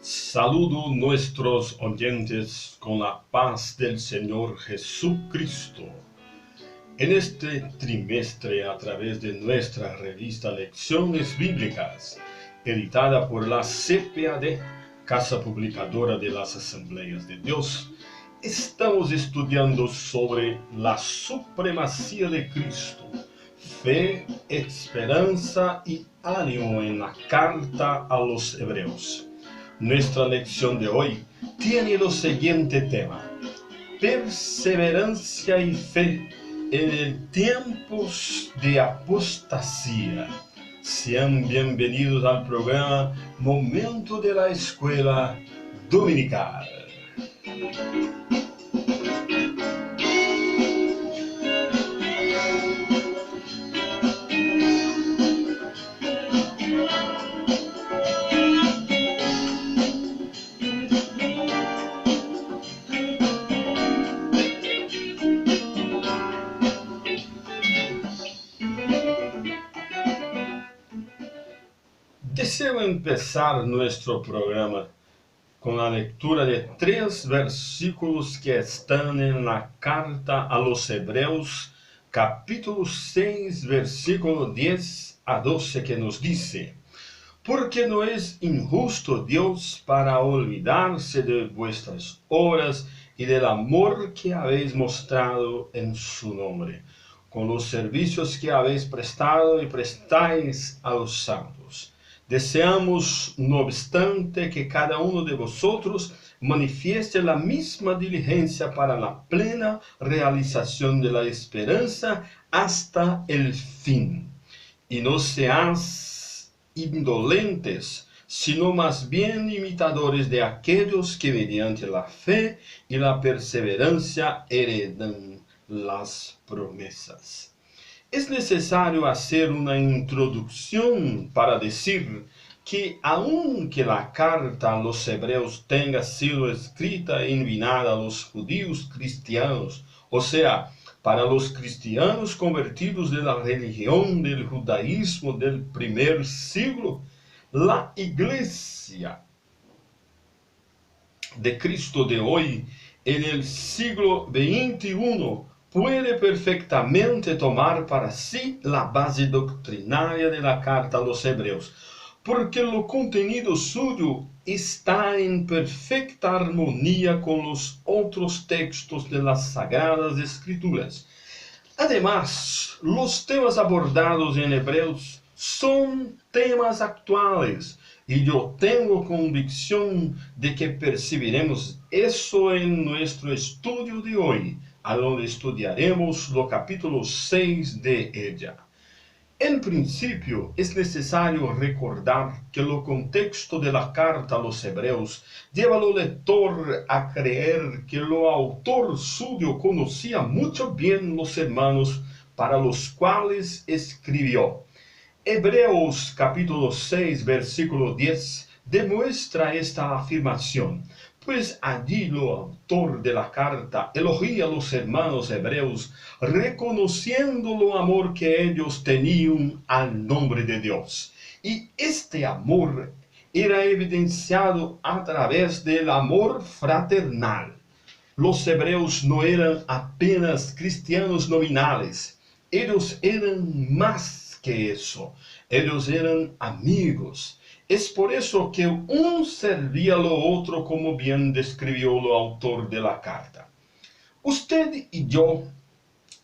Saludo nuestros oyentes con la paz del Señor Jesucristo. En este trimestre, a través de nuestra revista Lecciones Bíblicas, editada por la CPAD, Casa Publicadora de las Asambleas de Dios, estamos estudiando sobre la supremacía de Cristo, fe, esperanza y ánimo en la carta a los Hebreos. Nuestra lección de hoy tiene el siguiente tema: perseverancia y fe en tiempos de apostasía. Sean bienvenidos al programa Momento de la Escuela Dominical. Deseo empezar nuestro programa con la lectura de 3 versículos que están en la carta a los Hebreos, capítulo 6, versículo 10 a 12, que nos dice: porque no es injusto Dios para olvidarse de vuestras obras y del amor que habéis mostrado en su nombre, con los servicios que habéis prestado y prestáis a los santos. Deseamos, no obstante, que cada uno de vosotros manifieste la misma diligencia para la plena realización de la esperanza hasta el fin, y no seáis indolentes, sino más bien imitadores de aquellos que mediante la fe y la perseverancia heredan las promesas. Es necesario hacer una introducción para decir que aunque la carta a los Hebreos tenga sido escrita e enviada a los judíos cristianos, o sea, para los cristianos convertidos de la religión del judaísmo del primer siglo, la iglesia de Cristo de hoy, en el siglo XXI, puede perfectamente tomar para sí la base doctrinaria de la carta a los Hebreos, porque el contenido suyo está en perfecta armonía con los otros textos de las Sagradas Escrituras. Además, los temas abordados en Hebreos son temas actuales, y yo tengo convicción de que percibiremos eso en nuestro estudio de hoy, a donde estudiaremos los capítulos 6 de ella. En principio, es necesario recordar que el contexto de la carta a los Hebreos lleva al lector a creer que el autor suyo conocía mucho bien los hermanos para los cuales escribió. Hebreos capítulo 6, versículo 10 demuestra esta afirmación, pues allí el autor de la carta elogia a los hermanos hebreos, reconociendo el amor que ellos tenían al nombre de Dios. Y este amor era evidenciado a través del amor fraternal. Los hebreos no eran apenas cristianos nominales, ellos eran más que eso, ellos eran amigos. Es por eso que un servía al otro, como bien describió el autor de la carta. Usted y yo,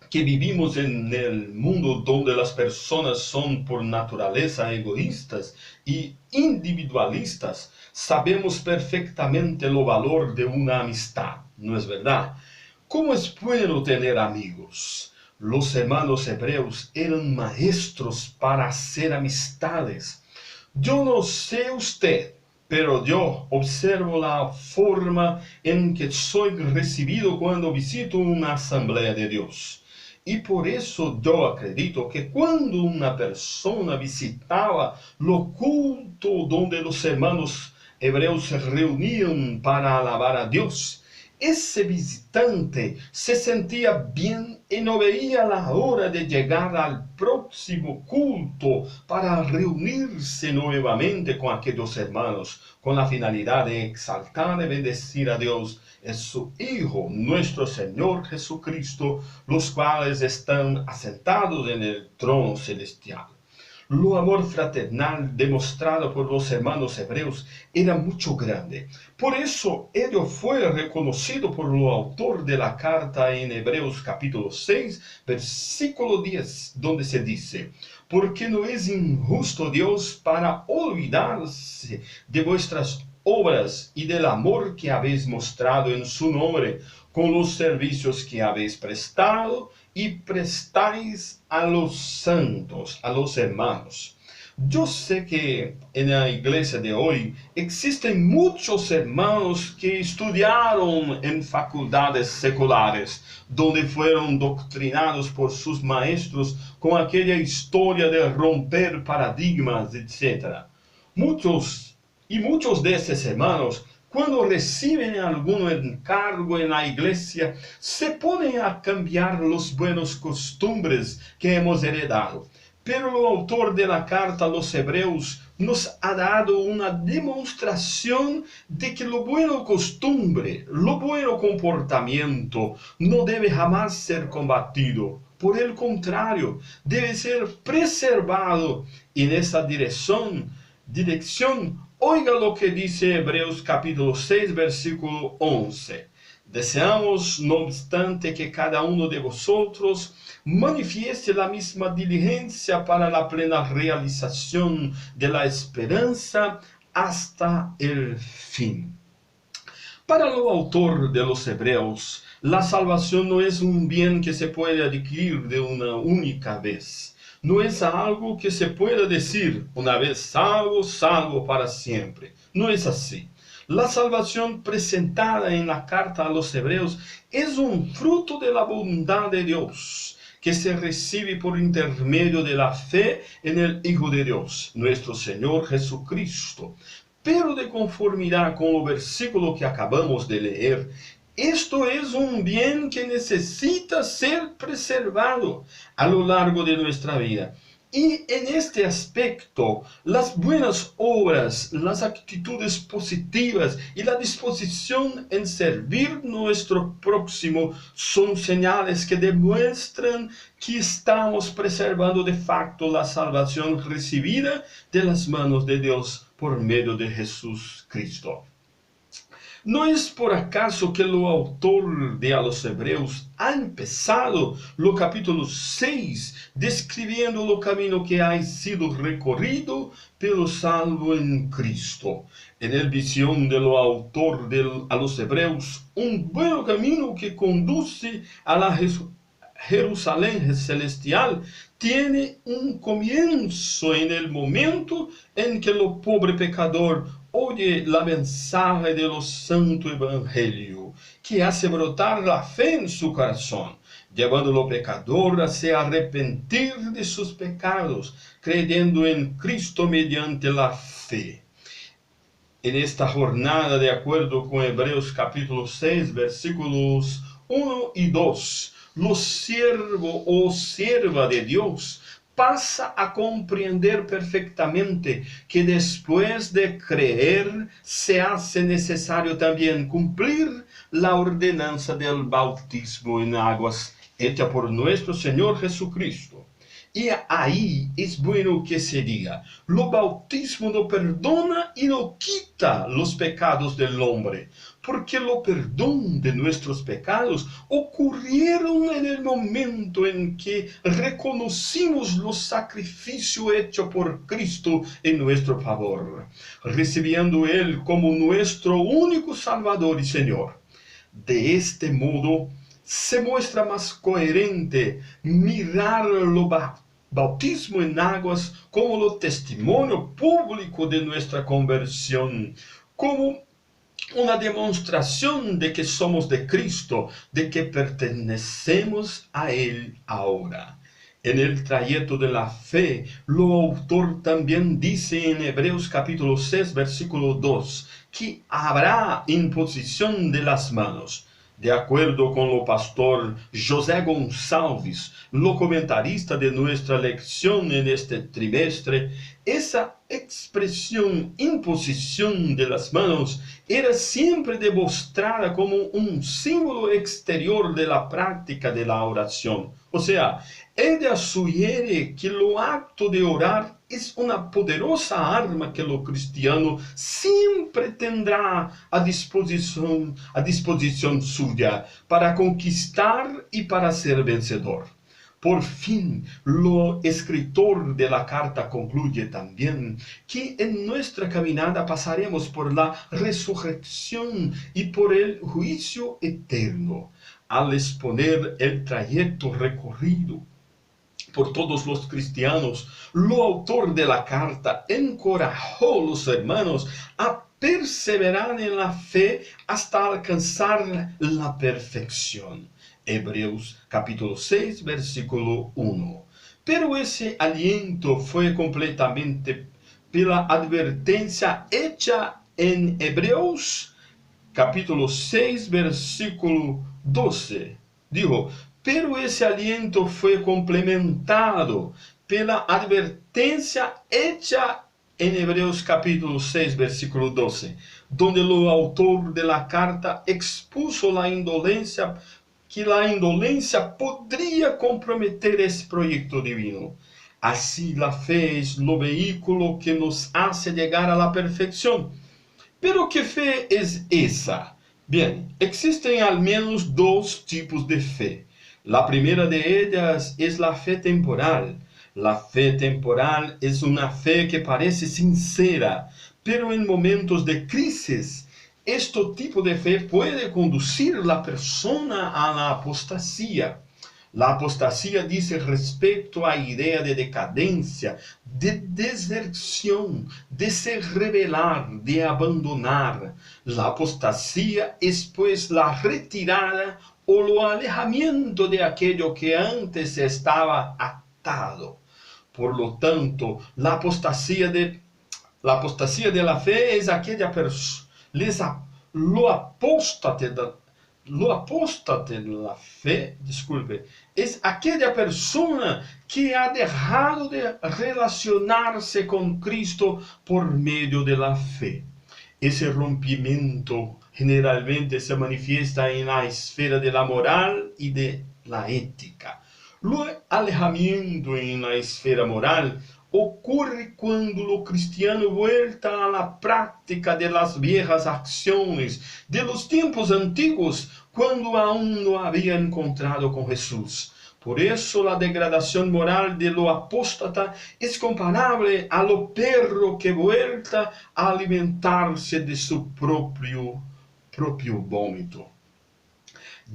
que vivimos en el mundo donde las personas son por naturaleza egoístas y individualistas, sabemos perfectamente el valor de una amistad, ¿no es verdad? ¿Cómo es bueno tener amigos? Los hermanos hebreos eran maestros para hacer amistades. Yo no sé usted, pero yo observo la forma en que soy recibido cuando visito una asamblea de Dios. Y por eso yo acredito que cuando una persona visitaba lo culto donde los hermanos hebreos se reunían para alabar a Dios, ese visitante se sentía bien y no veía la hora de llegar al próximo culto para reunirse nuevamente con aquellos hermanos, con la finalidad de exaltar y bendecir a Dios y su Hijo, nuestro Señor Jesucristo, los cuales están asentados en el trono celestial. Lo amor fraternal demostrado por los hermanos hebreos era mucho grande. Por eso ello fue reconocido por el autor de la carta en Hebreos capítulo 6, versículo 10, donde se dice: porque no es injusto Dios para olvidarse de vuestras obras y del amor que habéis mostrado en su nombre, con los servicios que habéis prestado y prestáis a los santos, a los hermanos. Yo sé que en la iglesia de hoy existen muchos hermanos que estudiaron en facultades seculares, donde fueron doctrinados por sus maestros con aquella historia de romper paradigmas, etc. Muchos de estos hermanos, cuando reciben algún encargo en la iglesia, se ponen a cambiar los buenos costumbres que hemos heredado. Pero el autor de la carta a los hebreos nos ha dado una demostración de que lo bueno costumbre, lo bueno comportamiento, no debe jamás ser combatido. Por el contrario, debe ser preservado. Y en esa dirección, oiga lo que dice Hebreos capítulo 6, versículo 11. Deseamos, no obstante, que cada uno de vosotros manifieste la misma diligencia para la plena realización de la esperanza hasta el fin. Para el autor de los Hebreos, la salvación no es un bien que se puede adquirir de una única vez. No es algo que se pueda decir: una vez salvo, salvo para siempre. No es así. La salvación presentada en la carta a los Hebreos es un fruto de la bondad de Dios, que se recibe por intermedio de la fe en el Hijo de Dios, nuestro Señor Jesucristo. Pero de conformidad con el versículo que acabamos de leer, esto es un bien que necesita ser preservado a lo largo de nuestra vida. Y en este aspecto, las buenas obras, las actitudes positivas y la disposición en servir nuestro próximo son señales que demuestran que estamos preservando de facto la salvación recibida de las manos de Dios por medio de Jesús Cristo. No es por acaso que el autor de a los Hebreos ha empezado lo capítulo 6 describiendo el camino que ha sido recorrido pelo salvo en Cristo. En el visión del autor a los Hebreos, un buen camino que conduce a la Jerusalén celestial tiene un comienzo en el momento en que el pobre pecador oye la mensaje de los santo evangelio, que hace brotar la fe en su corazón, llevando al pecador a se arrepentir de sus pecados, creyendo en Cristo mediante la fe. En esta jornada, de acuerdo con Hebreos capítulo 6, versículos 1 y 2, lo siervo o sierva de Dios pasa a comprender perfectamente que después de creer se hace necesario también cumplir la ordenanza del bautismo en aguas hecha por nuestro Señor Jesucristo. Y ahí es bueno que se diga: lo bautismo no perdona y no quita los pecados del hombre, porque lo perdón de nuestros pecados ocurrieron en el momento en que reconocimos los sacrificios hechos por Cristo en nuestro favor, recibiendo Él como nuestro único Salvador y Señor. De este modo, se muestra más coherente mirar lo bautismo en aguas como lo testimonio público de nuestra conversión, como una demostración de que somos de Cristo, de que pertenecemos a Él ahora. En el trayecto de la fe, el autor también dice en Hebreos capítulo 6, versículo 2, que habrá imposición de las manos. De acuerdo con lo pastor José Gonçalves, lo comentarista de nuestra lección en este trimestre, esa expresión imposición de las manos era siempre demostrada como un símbolo exterior de la práctica de la oración. O sea, ella sugiere que lo acto de orar es una poderosa arma que lo cristiano siempre tendrá a disposición suya para conquistar y para ser vencedor. Por fin, lo escritor de la carta concluye también que en nuestra caminada pasaremos por la resurrección y por el juicio eterno. Al exponer el trayecto recorrido por todos los cristianos, el autor de la carta encorajó a los hermanos a perseverar en la fe hasta alcanzar la perfección. Hebreos capítulo 6, versículo 1. Pero ese aliento fue completamente pela advertencia hecha en Hebreos capítulo 6, versículo 12. Dijo, pero ese aliento fue complementado pela advertencia hecha en Hebreos capítulo 6, versículo 12, donde el autor de la carta expuso la indolencia, que la indolencia podría comprometer ese proyecto divino. Así la fe es lo vehículo que nos hace llegar a la perfección. Pero ¿qué fe es esa? Bien, existen al menos dos tipos de fe. La primera de ellas es la fe temporal. La fe temporal es una fe que parece sincera, pero en momentos de crisis, este tipo de fe puede conducir a la persona a la apostasía. La apostasía dice respecto a idea de decadencia, de deserción, de se rebelar, de abandonar. La apostasía es pues la retirada o el alejamiento de aquello que antes estaba atado. Por lo tanto, la apostasía de la fe es aquella persona, lo apóstate de la fe, disculpe, es aquella persona que ha dejado de relacionarse con Cristo por medio de la fe. Ese rompimiento generalmente se manifiesta en la esfera de la moral y de la ética. El alejamiento en la esfera moral ocurre cuando lo cristiano vuelta a la práctica de las viejas acciones de los tiempos antiguos, cuando aún no había encontrado con Jesús. Por eso la degradación moral de lo apóstata es comparable a lo perro que vuelta a alimentarse de su propio vómito.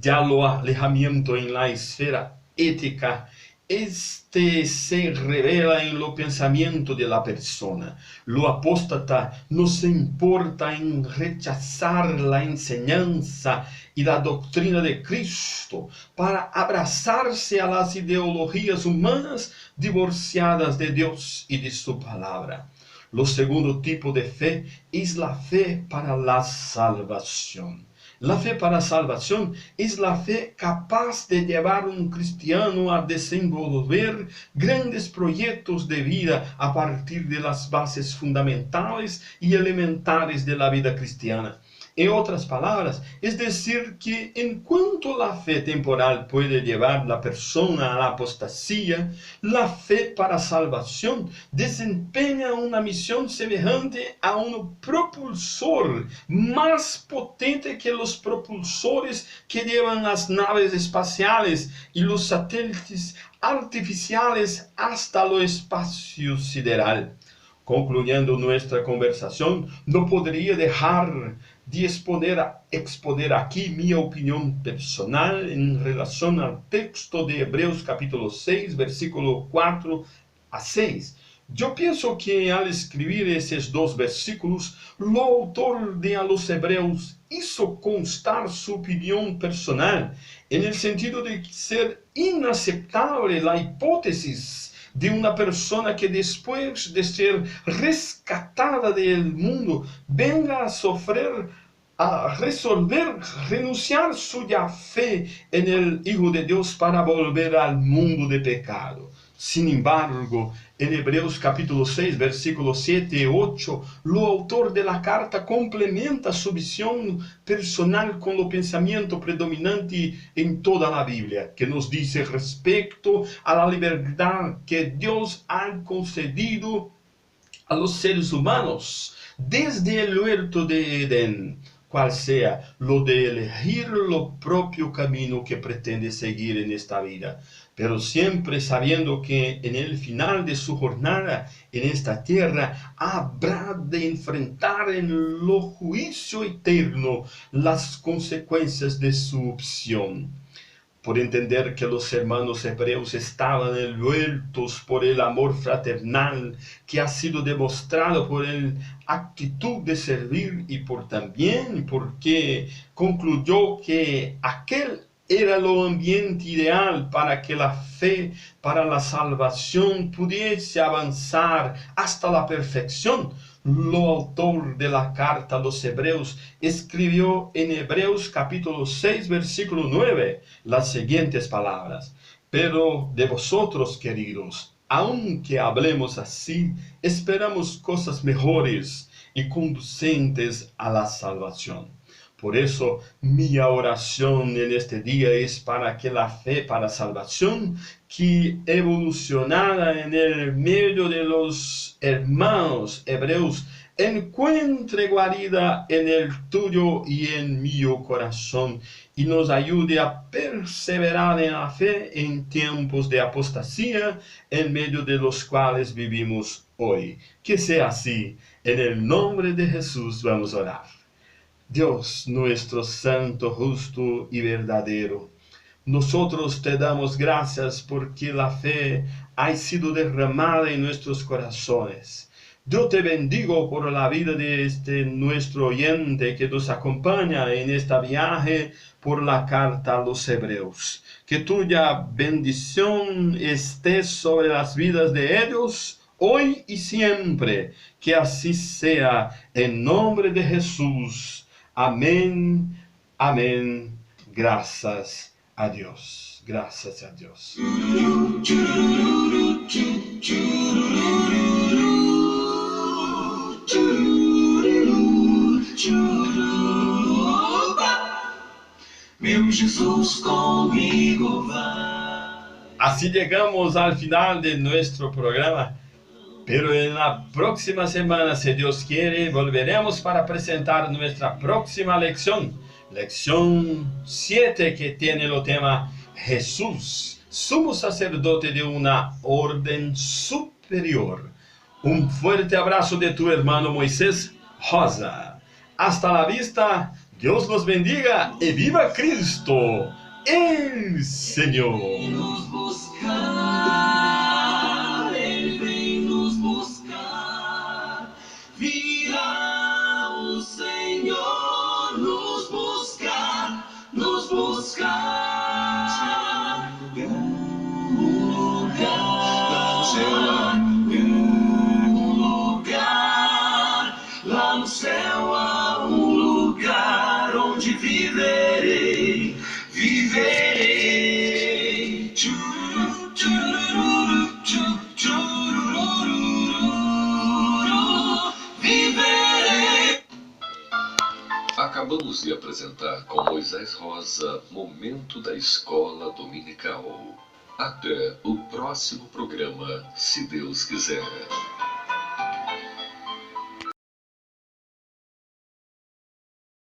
Ya lo alejamiento en la esfera ética, este se revela en lo pensamiento de la persona. Lo apóstata no se importa en rechazar la enseñanza y la doctrina de Cristo para abrazarse a las ideologías humanas divorciadas de Dios y de su palabra. Lo segundo tipo de fe es la fe para la salvación. La fe para salvación es la fe capaz de llevar a un cristiano a desenvolver grandes proyectos de vida a partir de las bases fundamentales y elementales de la vida cristiana. En otras palabras, es decir que en cuanto la fe temporal puede llevar a la persona a la apostasía, la fe para salvación desempeña una misión semejante a un propulsor más potente que los propulsores que llevan las naves espaciales y los satélites artificiales hasta el espacio sideral. Concluyendo nuestra conversación, no podría dejar de exponer aquí mi opinión personal en relación al texto de Hebreos capítulo 6, versículo 4 a 6, Yo pienso que al escribir esos dos versículos, el autor de a los Hebreos hizo constar su opinión personal, en el sentido de ser inaceptable la hipótesis de una persona que después de ser rescatada del mundo, venga a sufrir, a resolver renunciar suya fe en el Hijo de Dios para volver al mundo de pecado. Sin embargo, en Hebreos capítulo 6, versículos 7 y 8, el autor de la carta complementa su visión personal con el pensamiento predominante en toda la Biblia, que nos dice respecto a la libertad que Dios ha concedido a los seres humanos desde el huerto de Edén, cual sea lo de elegir lo propio camino que pretende seguir en esta vida, pero siempre sabiendo que en el final de su jornada en esta tierra habrá de enfrentar en lo juicio eterno las consecuencias de su opción. Por entender que los hermanos hebreos estaban envueltos por el amor fraternal que ha sido demostrado por la actitud de servir y por también porque concluyó que aquel era el ambiente ideal para que la fe para la salvación pudiese avanzar hasta la perfección. El autor de la carta a los Hebreos escribió en Hebreos capítulo 6, versículo 9, las siguientes palabras: pero de vosotros, queridos, aunque hablemos así, esperamos cosas mejores y conducentes a la salvación. Por eso mi oración en este día es para que la fe para salvación, que evolucionada en el medio de los hermanos hebreos, encuentre guarida en el tuyo y en mi corazón, y nos ayude a perseverar en la fe en tiempos de apostasía, en medio de los cuales vivimos hoy. Que sea así. En el nombre de Jesús vamos a orar. Dios nuestro santo, justo y verdadero, nosotros te damos gracias porque la fe ha sido derramada en nuestros corazones. Yo te bendigo por la vida de este nuestro oyente que nos acompaña en este viaje por la carta a los Hebreos. Que tuya bendición esté sobre las vidas de ellos hoy y siempre. Que así sea en nombre de Jesús. Amén, amén. Gracias a Dios. Gracias a Dios. Meu Jesus conmigo vai. Así llegamos al final de nuestro programa. Pero en la próxima semana, si Dios quiere, volveremos para presentar nuestra próxima lección. Lección 7, que tiene el tema Jesús, sumo sacerdote de una orden superior. Un fuerte abrazo de tu hermano Moisés Rosa. Hasta la vista, Dios los bendiga y viva Cristo, el Señor. Lá no céu há lugar onde viverei, viverei. Viverei. Acabamos de apresentar com Moisés Rosa Momento da Escola Dominical. Até o próximo programa, se Deus quiser.